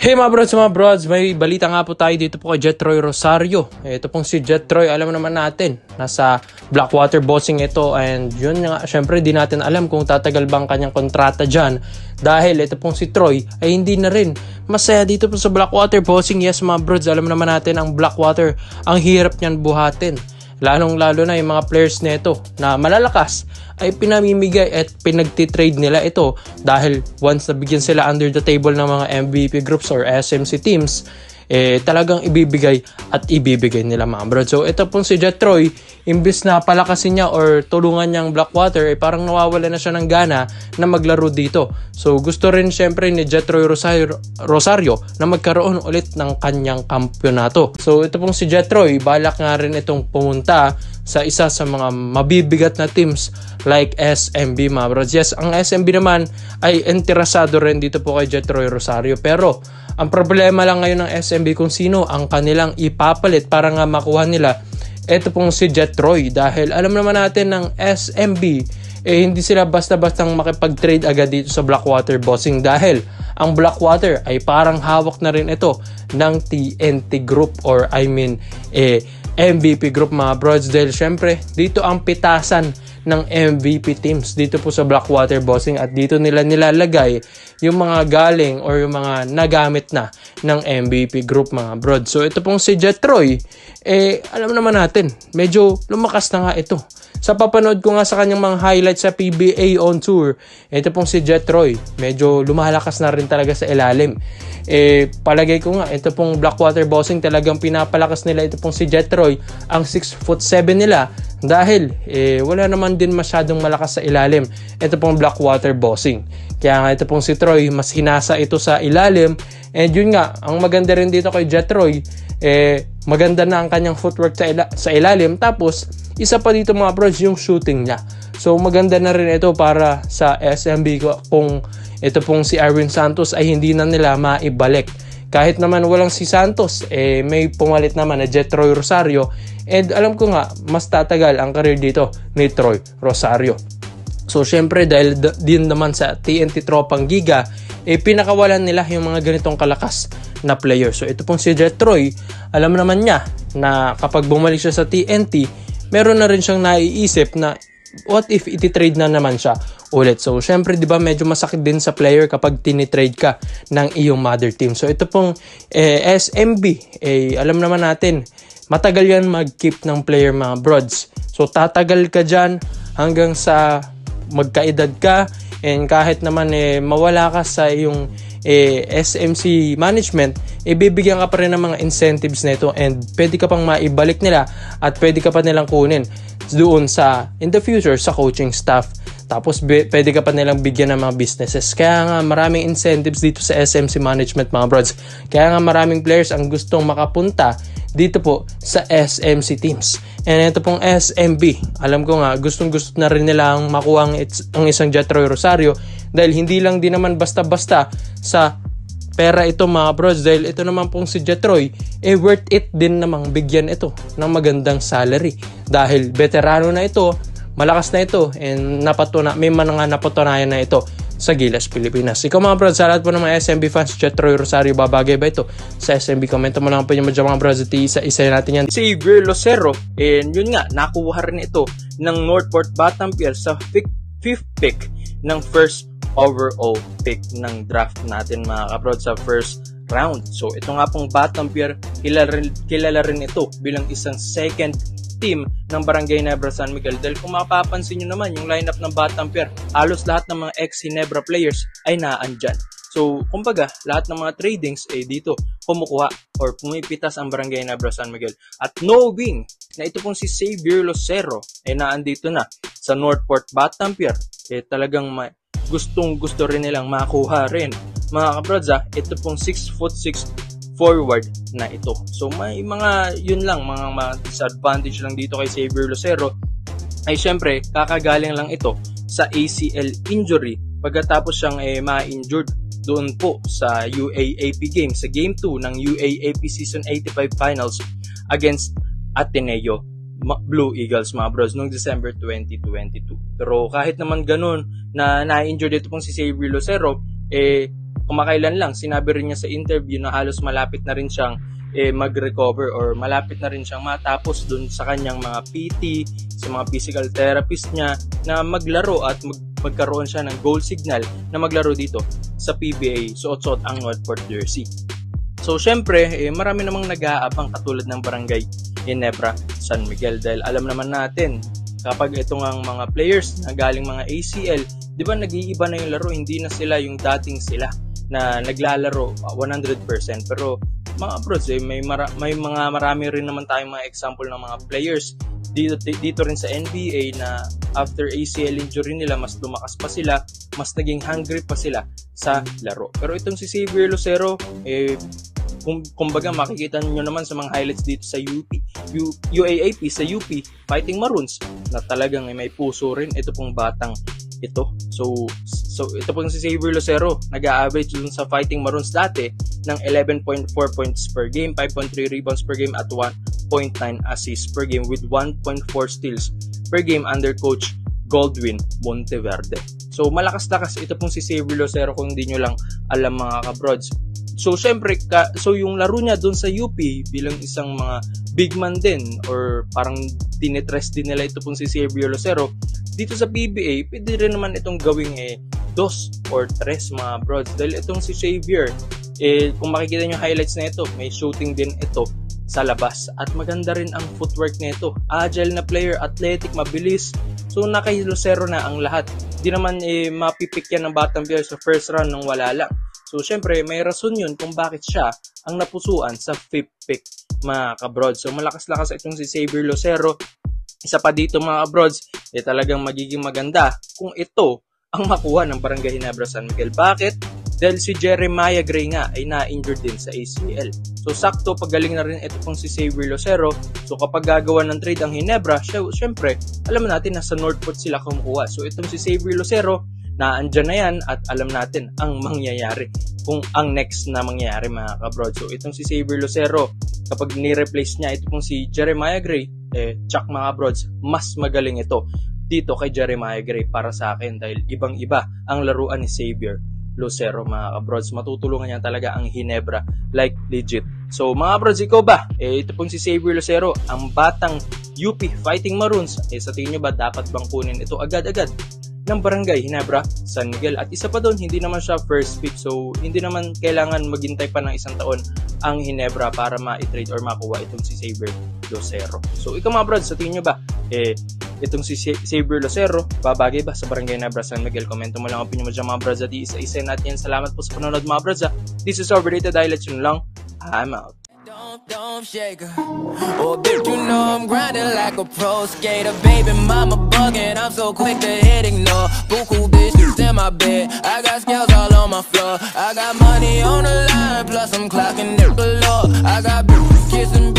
Hey mga brods, may balita nga po tayo dito po kay Jetroy Rosario. Ito pong si Jetroy, alam naman natin, nasa Blackwater Bossing ito, and yun nga, syempre di natin alam kung tatagal bang kanyang kontrata dyan. Dahil ito pong si Troy ay hindi na rin masaya dito po sa Blackwater Bossing. Yes mga brods, alam naman natin ang Blackwater, ang hirap niyan buhatin. Lalong-lalo na yung mga players nito na malalakas ay pinamimigay at pinagtitrade nila ito dahil once nabigyan sila under the table ng mga MVP groups or SMC teams, talagang ibibigay nila mga bro. So ito pong si Jetroy, imbis na palakasin niya or tulungan niyang Blackwater, parang nawawala na siya ng gana na maglaro dito. So gusto rin syempre ni Jetroy Rosario na magkaroon ulit ng kanyang kampyonato. So ito pong si Jetroy, balak nga rin itong pumunta sa isa sa mga mabibigat na teams like SMB mga bro. Yes, ang SMB naman ay interesado rin dito po kay Jetroy Rosario, pero ang problema lang ngayon ng SMB kung sino ang kanilang ipapalit para nga makuha nila ito pong si Jetroy, dahil alam naman natin ng SMB hindi sila basta-bastang makipag-trade agad dito sa Blackwater Bossing, dahil ang Blackwater ay parang hawak na rin ito ng TNT Group or MVP Group mga brods, dahil syempre dito ang pitasan ng MVP teams dito po sa Blackwater Bossing, at dito nila nilalagay yung mga galing or yung mga nagamit na ng MVP Group mga brod. So ito pong si Jetroy, alam naman natin, medyo lumakas na nga ito. Sa papanood ko nga sa kanyang mga highlights sa PBA on tour, ito pong si Jetroy, medyo lumalakas na rin talaga sa ilalim. Palagay ko nga, ito pong Blackwater Bossing, talagang pinapalakas nila ito pong si Jetroy, ang 6'7" nila, dahil wala naman din masyadong malakas sa ilalim ito pong Blackwater Bossing. Kaya nga ito pong si Troy, mas hinasa ito sa ilalim, and yun nga, ang maganda rin dito kay Jetroy, maganda na ang kanyang footwork sa ilalim, tapos isa pa dito mga bros, yung shooting niya. So maganda na rin ito para sa SMB kung ito pong si Erwin Santos ay hindi na nila maibalik. Kahit naman walang si Santos, may pumalit naman na Jetroy Rosario, and alam ko nga mas tatagal ang career dito ni Troy Rosario. So syempre dahil din naman sa TNT Tropang Giga, pinakawalan nila yung mga ganitong kalakas na player. So ito pong si Jetroy, alam naman niya na kapag bumalik siya sa TNT, meron na rin siyang naiisip na what if iti-trade na naman siya ulit. So syempre 'di ba medyo masakit din sa player kapag tinitrade ka ng iyong mother team. So ito pong SMB, alam naman natin, matagal yan mag-keep ng player mga brods. So tatagal ka dyan hanggang sa magkaedad ka, and kahit naman mawala ka sa iyong SMC management, bibigyan ka pa rin ng mga incentives nito, and pwede ka pang maibalik nila at pwede ka pa nilang kunin doon sa in the future sa coaching staff. Tapos pwede ka pa nilang bigyan ng mga businesses. Kaya nga maraming incentives dito sa SMC management mga brods. Kaya nga maraming players ang gustong makapunta dito po sa SMC teams. And ito pong SMB, alam ko nga gustong-gusto na rin nila ang makuha ang isang Jetroy Rosario, dahil hindi lang din naman basta-basta sa pera ito mga bros, dahil ito naman pong si Jetroy, worth it din namang bigyan ito ng magandang salary, dahil veterano na ito, malakas na ito, and may mga napatunayan na ito sa Gilas, Pilipinas. Ikaw mga bros, sa lahat po ng mga SMB fans, Jetroy Rosario, babagay ba ito sa SMB? Komento mo lang po yung mga bros, at isa natin yan. Xavier Lucero, and yun nga, nakuha rin ito ng Northport Batampier sa 5th pick ng first overall pick ng draft natin mga kabrod sa first round. So ito nga pong Batampier, kilala rin ito bilang isang second team ng Barangay Nebra San Miguel, dahil kung mapapansin nyo naman yung lineup ng Batampier, halos lahat ng mga ex-Ginebra players ay naandyan. So kumbaga lahat ng mga tradings dito kumukuha or pumipitas ang Barangay Nebra San Miguel, at knowing na ito pong si Xavier Lucero naandito na sa Northport Batampier, talagang gustong-gusto rin nilang makuha rin mga kabrods. Ito pong 6'6" forward na ito. So may mga yun lang, mga disadvantage lang dito kay Xavier Lucero ay syempre kakagaling lang ito sa ACL injury pagkatapos siyang ma-injured doon po sa UAAP game, sa game 2 ng UAAP Season 85 Finals against Ateneo Blue Eagles mga bros noong December 2022. Pero kahit naman ganun na na-injured ito pong si Xavier Lucero, kumakailan lang, sinabi rin niya sa interview na halos malapit na rin siyang mag-recover or malapit na rin siyang matapos dun sa kanyang mga PT, sa mga physical therapist niya na maglaro at magkaroon siya ng goal signal na maglaro dito sa PBA, suot-suot ang Northport jersey. So syempre, marami namang nag-aabang katulad ng Barangay Ginebra San Miguel dahil alam naman natin kapag itong ang mga players na galing mga ACL, di ba nag-iiba na yung laro, hindi na sila yung dating sila na naglalaro 100%. Pero mga bros, marami rin naman tayong mga example ng mga players dito rin sa NBA na after ACL injury nila, mas lumakas pa sila, mas naging hungry pa sila sa laro. Pero itong si Xavier Lucero, kumbaga makikita nyo naman sa mga highlights dito sa UAAP, sa UP Fighting Maroons na talagang may puso rin ito pong batang ito. So ito pong si Xavier Lucero, nag-a-average dun sa Fighting Maroons dati ng 11.4 points per game, 5.3 rebounds per game at 1.9 assists per game with 1.4 steals per game under Coach Goldwin Monteverde. So malakas-lakas ito pong si Xavier Lucero kung hindi nyo lang alam mga kabrods. So syempre, yung laro niya doon sa UP bilang isang mga big man din or parang tinitrest din nila ito pong si Xavier Lucero, dito sa PBA, pwede rin naman itong gawing 2 or 3 mga brods. Dahil itong si Xavier, kung makikita nyo highlights na ito, may shooting din ito sa labas. At maganda rin ang footwork nito. Agile na player, athletic, mabilis. So kay Lucero na ang lahat. Di naman mapipik yan ng Batang Pier sa first round nang wala lang. So syempre may rason yun kung bakit siya ang napusuan sa 5th pick mga kabrods. So malakas-lakas itong si Xavier Lucero. Isa pa dito mga kabrods, talagang magiging maganda kung ito ang makuha ng Barangay Ginebra San Miguel. Bakit? Dahil si Jeremiah Gray nga ay na-injured din sa ACL. So sakto pagaling na rin ito pong si Xavier Lucero. So kapag gagawa ng trade ang Ginebra, syempre alam natin na sa Northport sila kumukuha. So itong si Xavier Lucero, naandyan na yan at alam natin ang mangyayari, kung ang next na mangyayari mga kabrod. So itong si Xavier Lucero, kapag ni-replace niya ito pong si Jeremiah Gray, tsak mga kabrods, mas magaling ito dito kay Jeremiah Gray para sa akin dahil ibang-iba ang laruan ni Xavier Lucero mga kabrods. Matutulungan niya talaga ang Ginebra like legit. So mga kabrods, ikaw ba? Ito pong si Xavier Lucero, ang batang UP Fighting Maroons, sa tingin nyo ba dapat bang kunin ito agad-agad ng Barangay Ginebra San Miguel? At isa pa doon, hindi naman siya first pick, so hindi naman kailangan maghintay pa ng 1 taon ang Ginebra para ma-trade or makuha itong si Xavier Lucero. So ikaw mga brods, sa tingin nyo ba itong si Xavier Lucero babagay ba sa Barangay Ginebra San Miguel? Komento mo lang ang opinion mo dyan mga brods at isa-isa natin. Salamat po sa panonood mga brods. This is Overrated Highlights, yun lang. I'm out. Don't shake her. Oh, bitch, you know I'm grinding like a pro skater. Baby mama bugging, I'm so quick to hit ignore. Buku bitches in my bed, I got scales all on my floor. I got money on the line, plus I'm clocking it below. I got bitches kissing